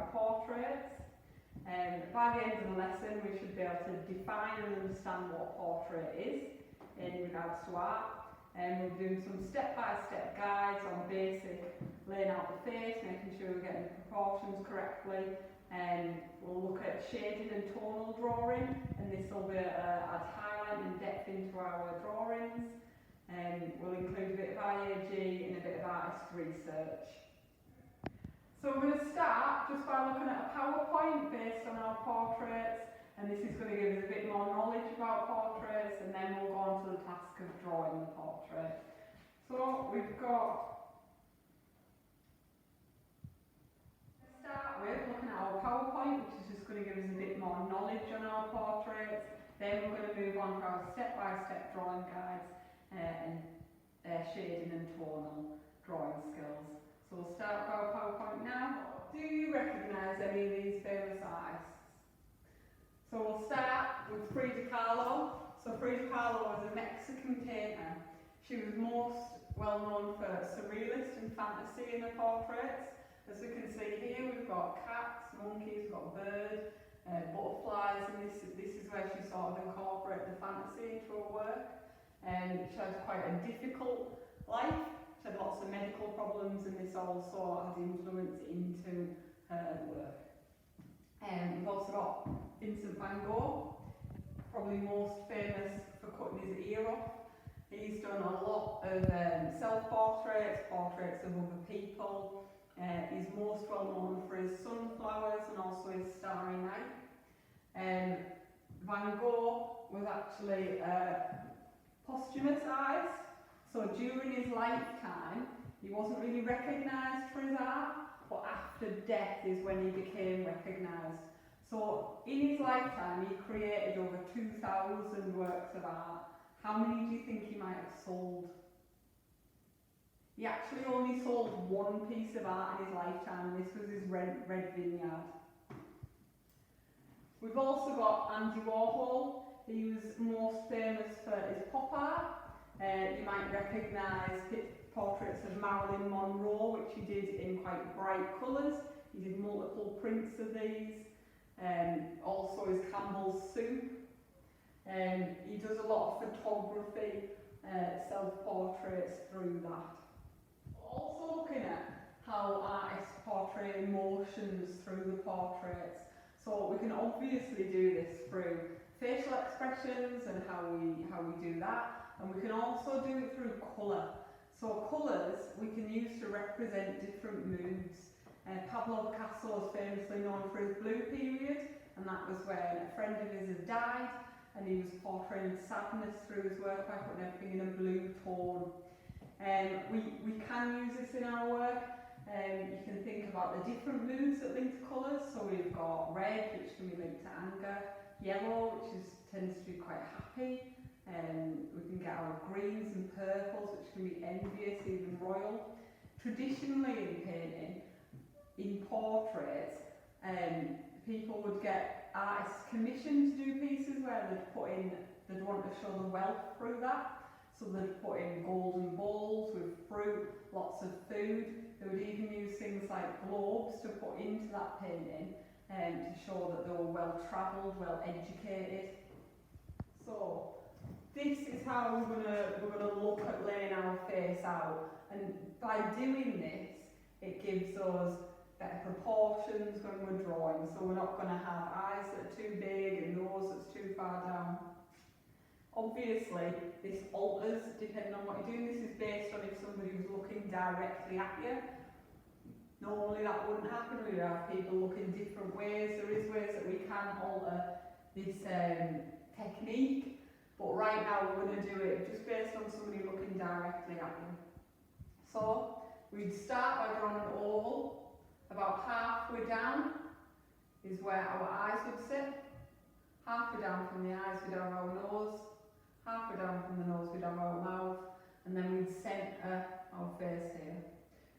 about portraits. By the end of the lesson we should be able to define and understand what a portrait is in regards to art. We're doing some step-by-step guides on basic laying out the face, making sure we're getting the proportions correctly. We'll look at shading and tonal drawing, and this will be add highlight and depth into our drawings. We'll include a bit of IAG and a bit of artist research. So we're going to start just by looking at a PowerPoint based on our portraits, and this is going to give us a bit more knowledge about portraits, and then we'll go on to the task of drawing the portrait. So we've got, let's start with looking at our PowerPoint, which is just going to give us a bit more knowledge on our portraits. Then we're going to move on to our step-by-step drawing guides and shading and tonal drawing skills. So we'll start with our PowerPoint now. Do you recognise any of these famous artists? So we'll start with Frida Kahlo. So Frida Kahlo was a Mexican painter. She was most well known for surrealist and fantasy in her portraits. As we can see here, we've got cats, monkeys, we've got birds, butterflies, and this is where she sort of incorporated the fantasy into her work. She had quite a difficult life. She had lots of medical problems, and this also had influence into her work. We've also got Vincent van Gogh, probably most famous for cutting his ear off. He's done a lot of self-portraits, portraits of other people. He's most well known for his sunflowers and also his Starry Night. Van Gogh was actually posthumous artist. So during his lifetime, he wasn't really recognised for his art, but after death is when he became recognised. So in his lifetime, he created over 2,000 works of art. How many do you think he might have sold? He actually only sold one piece of art in his lifetime, and this was his Red Vineyard. We've also got Andy Warhol. He was most famous for his pop art. You might recognise his portraits of Marilyn Monroe, which he did in quite bright colours. He did multiple prints of these. Also his Campbell's soup. He does a lot of photography, self-portraits through that. Also looking at how artists portray emotions through the portraits. So we can obviously do this through facial expressions and how we do that. And we can also do it through colour. So colours we can use to represent different moods. Pablo Picasso is famously known for his blue period, and that was when a friend of his had died, and he was portraying sadness through his work by putting everything in a blue tone. We can use this in our work. You can think about the different moods that link to colours. So we've got red, which can be linked to anger, yellow, which tends to be quite happy. We can get our greens and purples, which can be envious, even royal. Traditionally in painting, in portraits, people would get artists commissioned to do pieces where they'd want to show the wealth through that. So they'd put in golden bowls with fruit, lots of food. They would even use things like globes to put into that painting to show that they were well travelled, well educated. So this is how we're gonna look at laying our face out, and by doing this, it gives us better proportions when we're drawing. So we're not going to have eyes that are too big and nose that's too far down. Obviously, this alters depending on what you're doing. This is based on if somebody was looking directly at you. Normally that wouldn't happen. We'd have people looking different ways. There is ways that we can alter this technique. But right now we're going to do it just based on somebody looking directly at you. So we'd start by drawing an oval. About halfway down is where our eyes would sit. Halfway down from the eyes we'd have our nose. Halfway down from the nose we'd have our mouth. And then we'd centre our face here.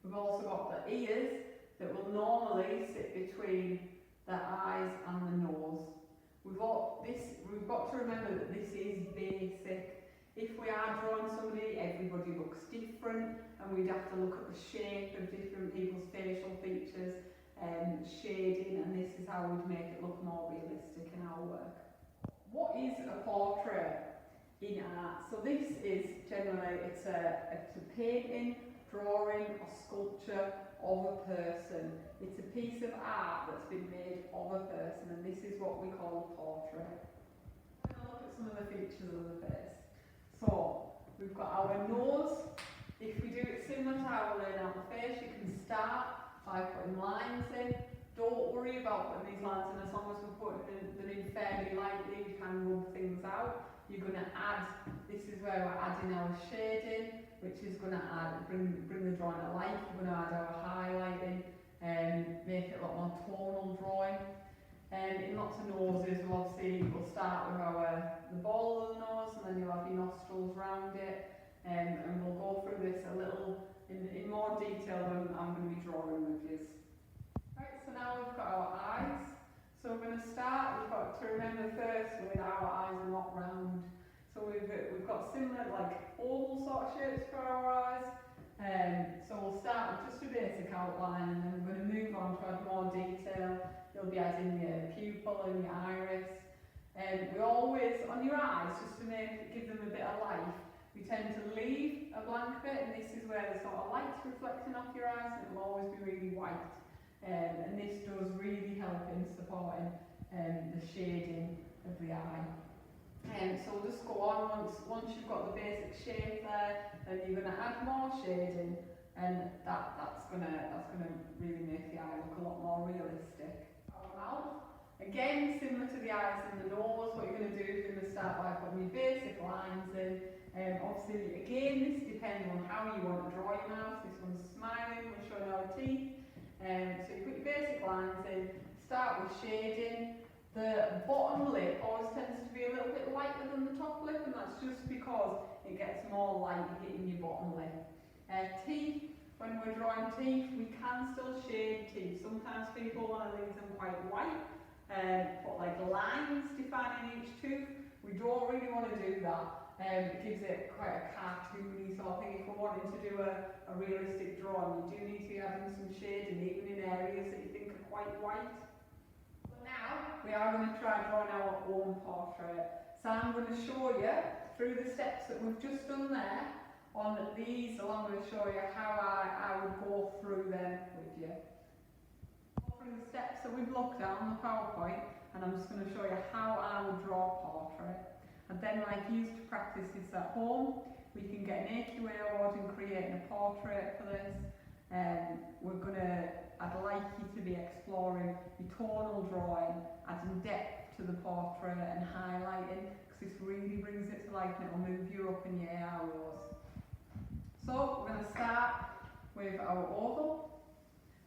We've also got the ears that will normally sit between the eyes and the nose. We've got to remember that this is basic. If we are drawing somebody, everybody looks different, and we'd have to look at the shape of different people's facial features, shading how we'd make it look more realistic in our work. What is a portrait in art? So this is generally, it's a painting, drawing or sculpture of a person. It's a piece of art that's been made of a person, and this is what we call a portrait. We're going to look at some of the features of the face. So we've got our nose. If we do it similar to how we learn out the face, you can start by putting lines in. Don't worry about putting these lines in, as long as we're putting them in fairly lightly, we can rub things out. You're going to add, this is where we're adding our shading, which is going to bring the drawing to life. We're going to add our highlighting and make it a lot more tonal drawing. In lots of noses, we'll start with the ball of the nose, and then you'll have your nostrils around it, and we'll go through this a little in more detail than I'm going to be drawing with you. Right, so now we've got our eyes. So we're going to start, we've got to remember firstly that our eyes are not round. So we've got similar like oval sort of shapes for our eyes. So we'll start with just a basic outline, and then we're going to move on to add more detail. You'll be adding your pupil and your iris. We always, on your eyes, just to give them a bit of life, we tend to leave a blank bit, and this is where the sort of light's reflecting off your eyes, and it will always be really white. And this does really help in supporting the shading of the eye. So we'll just go on, once you've got the basic shape there, then you're going to add more shading, and that's going to really make the eye look a lot more realistic. Our mouth, again, similar to the eyes and the nose, what you're going to do is you're going to start by putting your basic lines in. Obviously, again, this depends on how you want to draw your mouth. This one's smiling, we're showing our teeth. So you put your basic lines in, start with shading. The bottom lip always tends to be a little bit lighter than the top lip, and that's just because it gets more light hitting your bottom lip. Teeth, when we're drawing teeth, we can still shade teeth. Sometimes people want to leave them quite white, put like lines defining each tooth. We don't really want to do that. It gives it quite a cartoony sort of thing. If we're wanting to do a realistic drawing, you do need to be adding some shading, even in areas that you think are quite white. But now, we are going to try drawing our own portrait. So I'm going to show you, through the steps that we've just done there, on these, I'm going to show you how I would go through them with you. Through the steps that we've looked at on the PowerPoint, and I'm just going to show you how I would draw a portrait. And then, like you used to practice this at home, we can get an AQA award in creating a portrait for this. I'd like you to be exploring your tonal drawing, adding depth to the portrait and highlighting, because this really brings it to life and it'll move you up in your arrows. So we're going to start with our oval.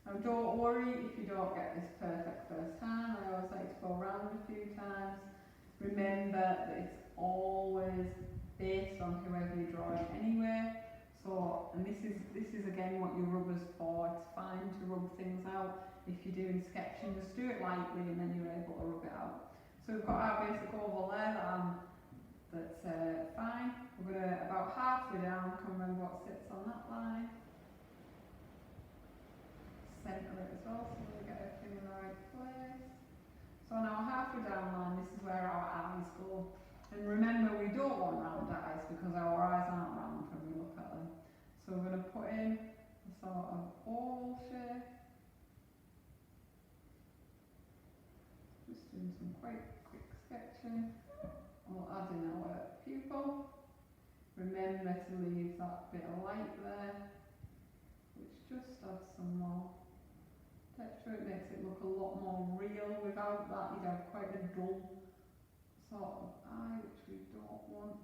Now don't worry if you don't get this perfect first time. I always like to go around a few times. Remember that it's always based on whoever you're drawing anyway. So, and this is again what your rubber's for. It's fine to rub things out. If you're doing sketching, just do it lightly and then you're able to rub it out. So we've got our basic oval there that's fine. We're going to, about halfway down, can remember what sits on that line. Centre it as well, so we get everything in the right place. So on our halfway down line, this is where our eyes go. And remember, we don't want round eyes because our eyes aren't round when we look at them. So we're going to put in a sort of oval shape. Just doing some quite quick sketching. We'll add in our pupil. Remember to leave that bit of light there, which just adds some more texture. It makes it look a lot more real. Without that, you'd have quite a dull sort of eye, which we don't want.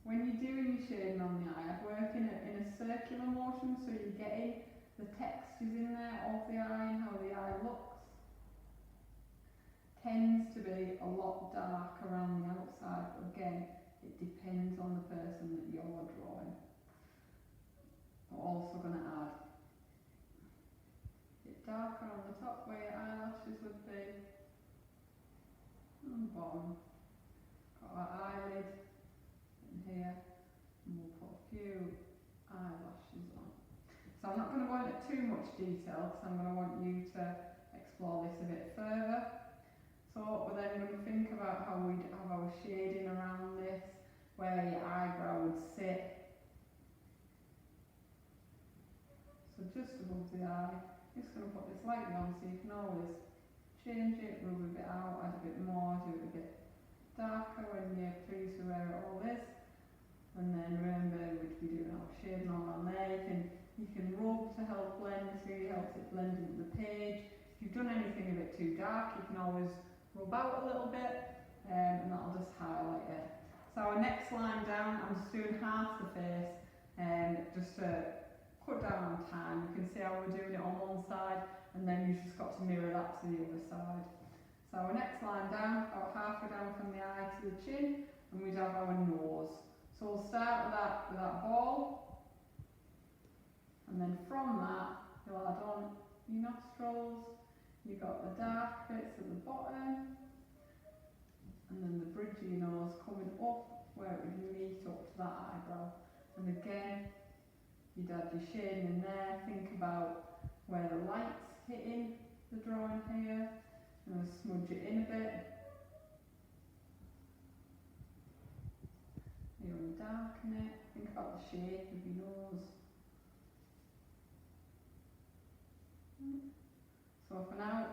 When you're doing your shading on the eye, I'd work in a circular motion, so you're getting the textures in there of the eye and how the eye looks. Tends to be a lot dark around the outside, but again, it depends on the person that you're drawing. We're also going to add it darker on the top where your eyelashes would be. On the bottom, got our eyelid in here, and we'll put a few eyelashes on. So I'm not going to go into too much detail because I'm going to want you to explore this a bit further. So we're then going to think about how we'd have our shading around this, where your eyebrow would sit. So just above the eye, just going to put this lightly on so you can always change it, rub a bit out, add a bit more, do it a bit darker when you're pleased with where it all is. And then remember, we'd be doing our shading all on there. You can rub to help blend, so it helps it blend into the page. If you've done anything a bit too dark, you can always rub out a little bit, and that'll just highlight it. So our next line down, I'm just doing half the face, just to cut down on time. You can see how we're doing it on one side, and then you've just got to mirror that to the other side. So our next line down, about halfway down from the eye to the chin, and we'd have our nose. So we'll start with that ball, and then from that you'll add on your nostrils. You've got the dark bits at the bottom, and then the bridge of your nose coming up where it would meet up to that eyebrow. And again, you'd add your shading in there. Think about where the light's hitting the drawing here, and smudge it in a bit. You want to darken it. Think about the shape of your nose. So for now,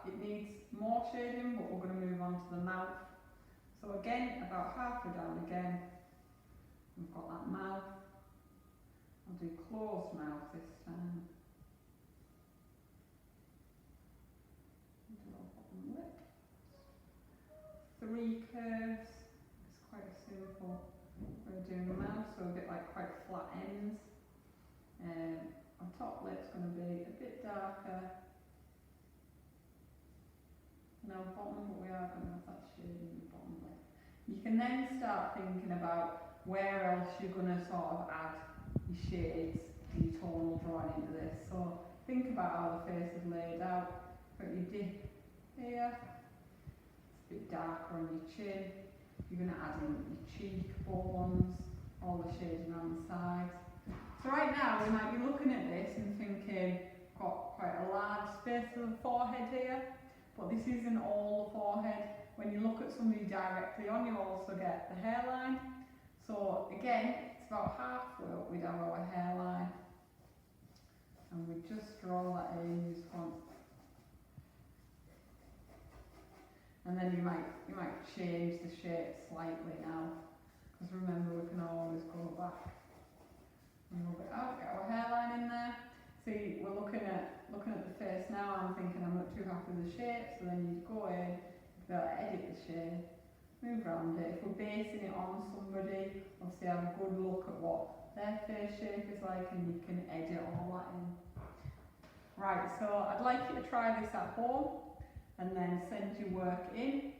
it needs more shading, but we're going to move on to the mouth. So again, about halfway down again, we've got that mouth. I'll do closed mouth this time. Do our bottom lip. 3 curves. It's quite a simple way of doing the mouth, so a bit like quite flat ends. Our top lip's going to be a bit darker. And our bottom, but we are going to have that shade in the bottom lip. You can then start thinking about where else you're going to sort of add your shades and your tonal drawing into this. So think about how the face is laid out. Got your dip here, it's a bit darker on your chin. You're going to add in your cheekbones, all the shading on the sides. So right now we might be looking at this and thinking, got quite a large space for the forehead here, but this isn't all the forehead. When you look at somebody directly on, you also get the hairline. So again, it's about halfway up, we'd have our hairline, and we just draw that in just once. And then you might change the shape slightly now, because remember we can always go back and rub it out, get our hairline in there. See, we're looking at the face now. I'm thinking I'm not too happy with the shape, so then you go in, you edit the shape, move around it. If we're basing it on somebody, obviously have a good look at what their face shape is like, and you can edit all that in. Right, so I'd like you to try this at home, and then send your work in,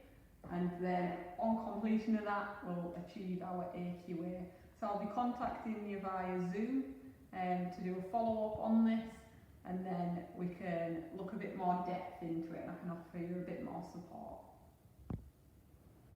and then on completion of that, we'll achieve our AQA. So I'll be contacting you via Zoom to do a follow-up on this, and then we can look a bit more depth into it, and I can offer you a bit more support.